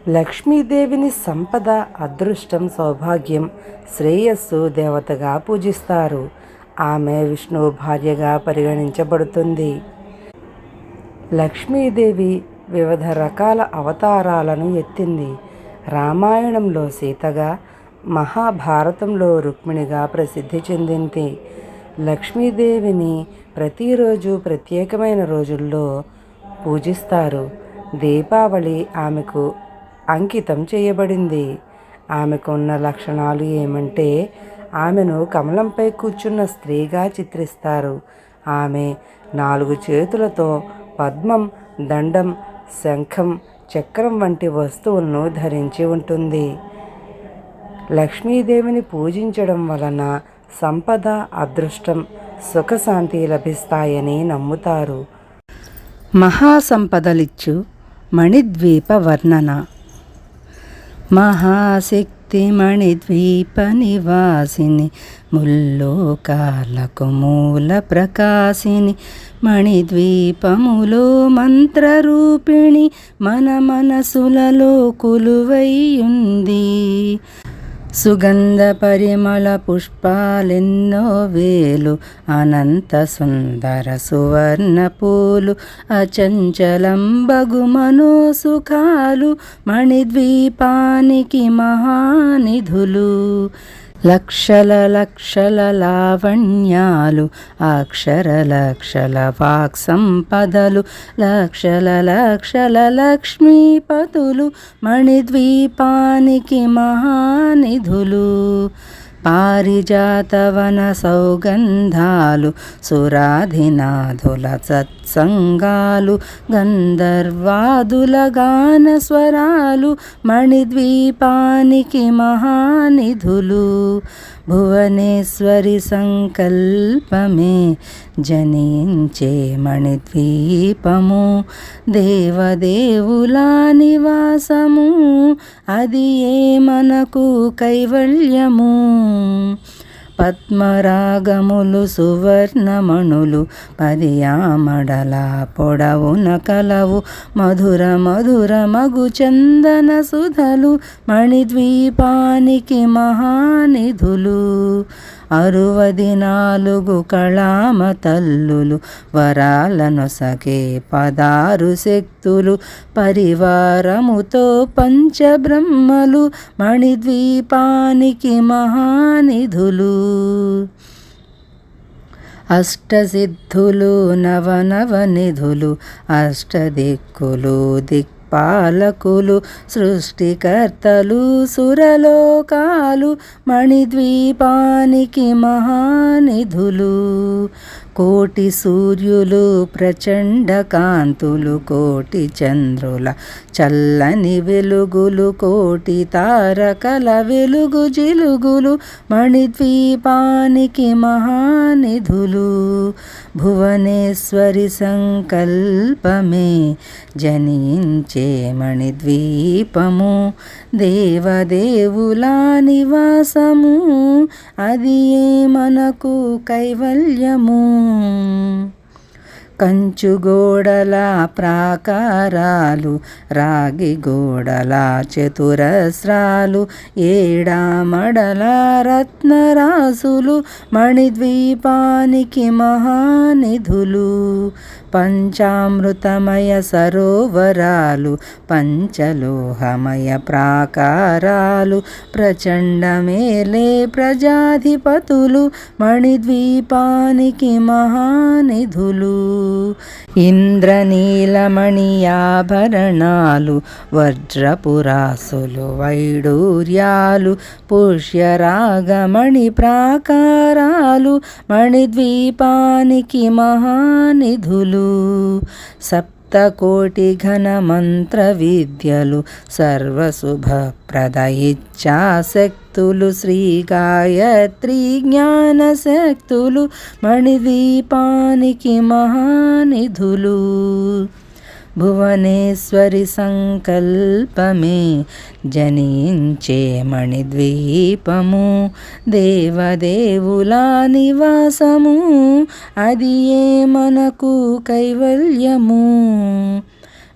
లక్ష్మీదేవిని సంపద, అదృష్టం, సౌభాగ్యం, శ్రేయస్సు దేవతగా పూజిస్తారు. ఆమె విష్ణువు భార్యగా పరిగణించబడుతుంది. లక్ష్మీదేవి వివిధ రకాల అవతారాలను ఎత్తింది. రామాయణంలో సీతగా, మహాభారతంలో రుక్మిణిగా ప్రసిద్ధి చెందింది. లక్ష్మీదేవిని ప్రతిరోజు ప్రత్యేకమైన రోజుల్లో పూజిస్తారు. దీపావళి ఆమెకు అంకితం చేయబడింది. ఆమెకు ఉన్న లక్షణాలు ఏమంటే, ఆమెను కమలంపై కూర్చున్న స్త్రీగా చిత్రిస్తారు. ఆమె 4 చేతులతో పద్మం, దండం, శంఖం, చక్రం వంటి వస్తువులను ధరించి ఉంటుంది. లక్ష్మీదేవిని పూజించడం వలన సంపద, అదృష్టం, సుఖశాంతి లభిస్తాయని నమ్ముతారు. మహాసంపదలిచ్చు మణిద్వీప వర్ణన. మహాశక్తి మణిద్వీప నివాసిని, ముల్లోకాలకు మూల ప్రకాశిని, మణిద్వీపములో మంత్రరూపిణి, మన మనసులలో కొలువైయుంది. సుగంధ పరిమళ పుష్పాలెన్నో వేలు, అనంత సుందర సువర్ణ పూలు, అచంచలంబగు మనోసుఖాలు, మణిద్వీపానికి మహానిధులు. లక్షల లక్షల లావణ్యాలు, అక్షర లక్షల వాక్ సంపదలు, లక్షల లక్షల లక్ష్మీపతులు, మణిద్వీపానికి మహానిధులు. పారిజాతవన సౌగంధాలు, సురాధినాథుల సత్సంగాలు, గంధర్వాదుల గాన స్వరాలు, మణిద్వీపానికి మహానిధులు. భువనేశ్వరి సంకల్పమే జనించే మణిద్వీపము, దేవదేవుల నివాసము, అది ఏ మనకు కైవల్యము. పద్మరాగములు సువర్ణమణులు, 10 ఆమడల పొడవున కలవు, మధుర మధుర మగు చందన సుధలు, మణిద్వీపానికి మహానిధులు. 64 కళామ తల్లులు, వరాలనొసగే 16 శక్తులు, పరివారముతో పంచబ్రహ్మలు, మణిద్వీపానికి మహానిధులు. అష్టసిద్ధులు, నవనవనిధులు, అష్టదిక్కులు, దిక్పాలకులు, సృష్టికర్తలు, సురలోకాలు, మణిద్వీపానికి మహానిధులు. కోటి సూర్యులు, ప్రచండ కాంతులు, కోటి చంద్రుల చల్లని వెలుగులు, కోటి తారకల వెలుగు జిలుగులు, మణిద్వీపానికి మహానిధులు. భువనేశ్వరి సంకల్పమే జనించే మణిద్వీపము, దేవదేవుల నివాసము, అది ఏ మనకు కైవల్యము. కంచుగోడల ప్రాకారాలు, రాగి గోడల చతురస్రాలు, ఏడామడల రత్నరాసులు, మణిద్వీపానికి మహానిధులు. పంచామృతమయ సరోవరాలు, పంచలోహమయ ప్రాకారాలు, ప్రచండమేలే ప్రజాధిపతులు, మణిద్వీపానికి మహానిధులు. ఇంద్రనీలమణియాభరణాలు, వజ్రపురాసులు, వైడూర్యాలు, పుష్యరాగమణి ప్రాకారాలు, మణిద్వీపానికి మహానిధులు. సప్తకోటి ఘన మంత్ర విద్యలు, సర్వశుభప్రద ఇచ్ఛాశక్తులు, శ్రీ గాయత్రి జ్ఞానశక్తులు, మణిద్వీపానికి మహానిధులు. భువనేశ్వరి సంకల్పమే జనించే మణిద్వీపము, దేవదేవుల నివాసము, అది ఏ మనకు కైవల్యము.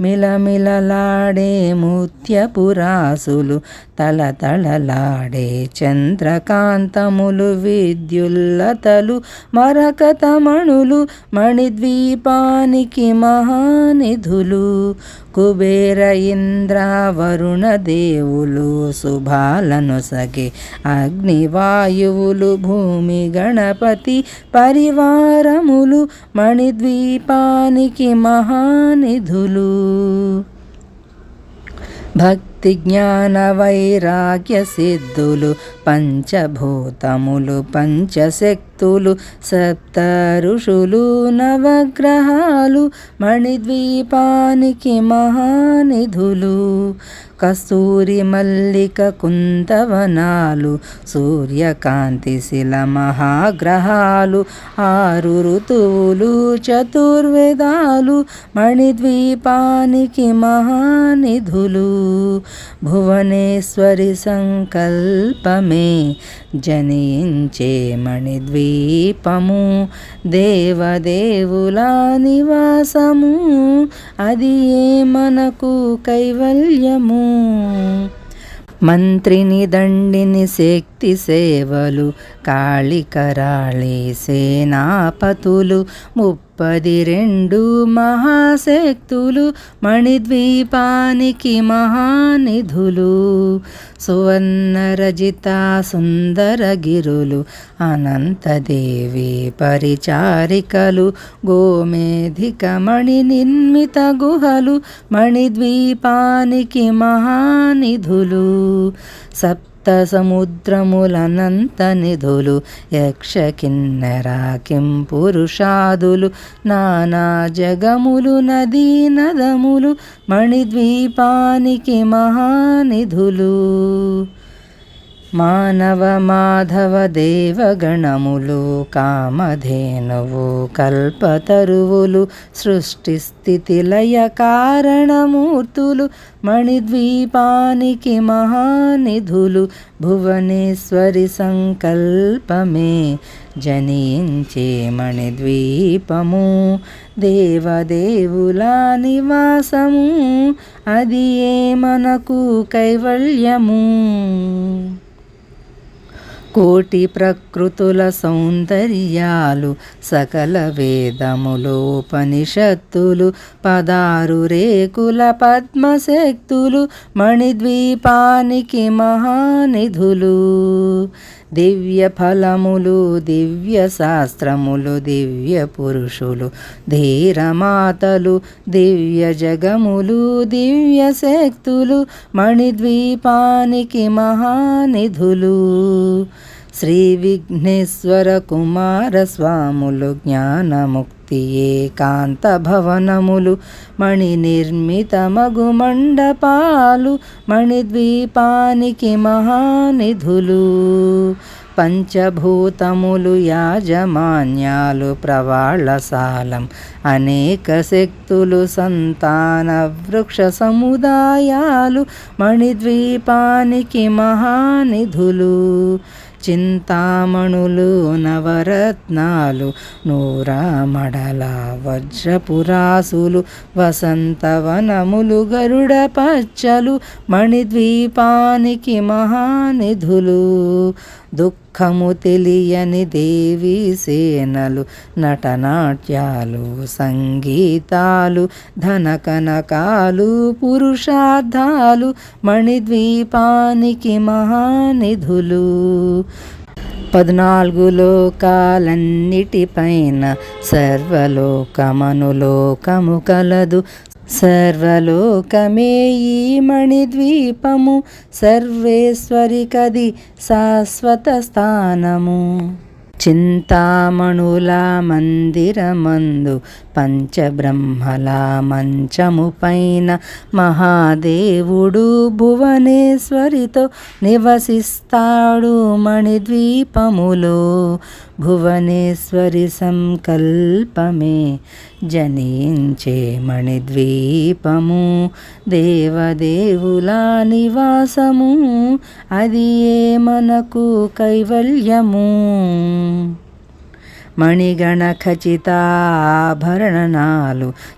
మిలమిలలాడే ముత్యపురాసులు తలతళలాడే చంద్రకాంతములు విద్యుల్లతలు మరకతమణులు మణిద్వీపానికి మహానిధులు కుబేర ఇంద్ర వరుణ దేవులు శుభాలను సగే అగ్నివాయువులు భూమి గణపతి పరివారములు మణిద్వీపానికి మహానిధులు భక్తి జ్ఞాన వైరాగ్య సిద్ధులు పంచభూతములు పంచశక్తులు సప్త ఋషులు నవగ్రహాలు మణిద్వీపానికి మహానిధులు కస్తూరి మల్లిక కుందవనాలు సూర్యకాంతి శిల మహాగ్రహాలు 6 ఋతువులు చతుర్వేదాలు మణిద్వీపానికి మహానిధులు భువనేశ్వరి సంకల్పమే జనించే మణిద్వీపము దేవదేవుల నివాసము అది ఏ మనకు కైవల్యము మంత్రిని దండిని శక్తి సేవలు కాళికరాళి సేనాపతులు 32 మహాశక్తులు మణిద్వీపానికి మహానిధులు సువర్ణరజిత సుందరగిరులు అనంతదేవి పరిచారికలు గోమేధిక మణి నిర్మిత గుహలు మణిద్వీపానికి మహానిధులు సప్త సముద్రములనంత నిధులు యక్ష కిన్నెర కింపురుషాదులు నానా జగములు నదీ నదములు మణిద్వీపానికి మహానిధులు మానవ మాధవ దేవగణములు కామధేనువు కల్పతరువులు సృష్టి స్థితి లయ కారణమూర్తులు మణిద్వీపానికి మహానిధులు భువనేశ్వరి సంకల్పమే జనించే మణిద్వీపము దేవదేవుల నివాసము అది ఏ మనకు కైవల్యము కోటి ప్రకృతుల సౌందర్యాలు సకల వేదములు ఉపనిషత్తులు 16 రేకుల పద్మశక్తులు మణిద్వీపానికి మహానిధులు దివ్య ఫలములు దివ్య శాస్త్రములు దివ్య పురుషులు ధీరమాతలు దివ్య జగములు దివ్య శక్తులు మణిద్వీపానికి మహానిధులు శ్రీ విఘ్నేశ్వర కుమార స్వాములు జ్ఞానముక్తి ఏకాంత భవనములు మణి నిర్మిత మగు మండపాలు మణిద్వీపానికి మహానిధులు పంచభూతములు యాజమాన్యాలు ప్రవాళసాలం అనేక శక్తులు సంతాన వృక్ష సముదాయాలు మణిద్వీపానికి మహానిధులు చింతామణులు నవరత్నాలు నూరామడల వజ్రపురాసులు వసంతవనములు గరుడ పచ్చలు మణిద్వీపానికి మహానిధులు దుఃఖము తెలియని దేవీ సేనలు నటనాట్యాలు సంగీతాలు ధనకనకాలు పురుషార్థాలు మణిద్వీపానికి మహానిధులు 14 లోకాలన్నిటిపైన సర్వలోకమనులోకము కలదు సర్వలోకమే ఈ మణిద్వీపము సర్వేశ్వరికది శాశ్వత స్థానము చింతామణుల మందిరమందు పంచబ్రహ్మల మంచము పైన మహాదేవుడు భువనేశ్వరితో నివసిస్తాడు మణిద్వీపములో భువనేశ్వరి సంకల్పమే జనించే మణిద్వీపము దేవదేవుల నివాసము అది ఏ మనకు కైవల్యము మణిగణ ఖచితాభరణాలు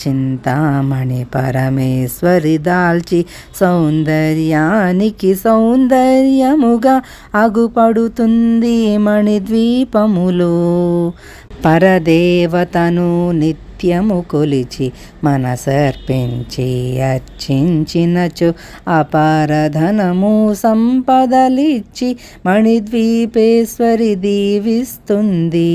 చింతామణి పరమేశ్వరి దాల్చి సౌందర్యానికి సౌందర్యముగా అగుపడుతుంది మణిద్వీపములో. పరదేవతను నిత్యము కొలిచి మనసర్పించి అర్చించినచో అపారధనము సంపదలిచ్చి మణిద్వీపేశ్వరి దీవిస్తుంది.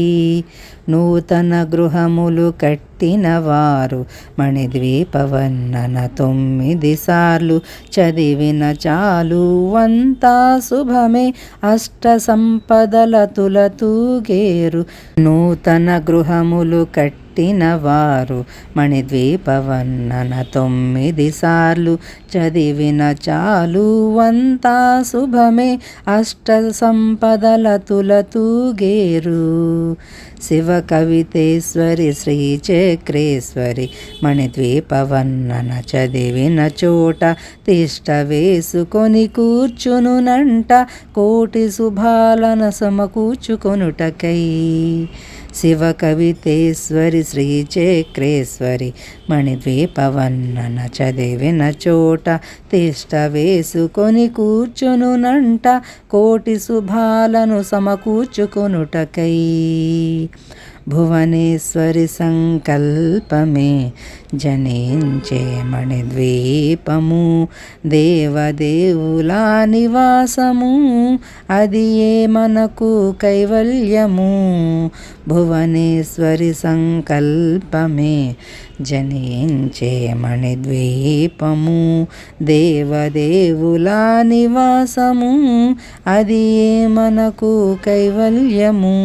నూతన గృహములు కట్టిన వారు మణిద్వీపవర్ణన 9 సార్లు చదివిన చాలు అంతా శుభమే, అష్ట సంపదల తులతూగేరు. నూతన గృహములు కట్టిన వారు మణిద్వీపవర్ణన 9 సార్లు చదివిన చాలు అంతా శుభమే, అష్ట సంపదల తులతూగేరు. శివ కవితేశ్వరి శ్రీచక్రేశ్వరి మణిద్వీపవర్ణన చదివిన చోట తిష్ట వేసుకొని కూర్చునునంట కోటి శుభాలను సమకూర్చుకొనుటకై. శివ కవితేశ్వరి శ్రీచక్రేశ్వరి మణిద్వీపవర్ణన చదివిన చోట తిష్ట వేసుకొని కూర్చునునంట కోటి శుభాలను సమకూర్చుకొనుటకై. భువనేశ్వరి సంకల్పమే జనించే మణిద్వీపము, దేవదేవుల నివాసము, అది ఏ మనకు కైవల్యము. భువనేశ్వరి సంకల్పమే జనించే మణిద్వీపము, దేవదేవుల నివాసము, అది ఏ మనకు కైవల్యము.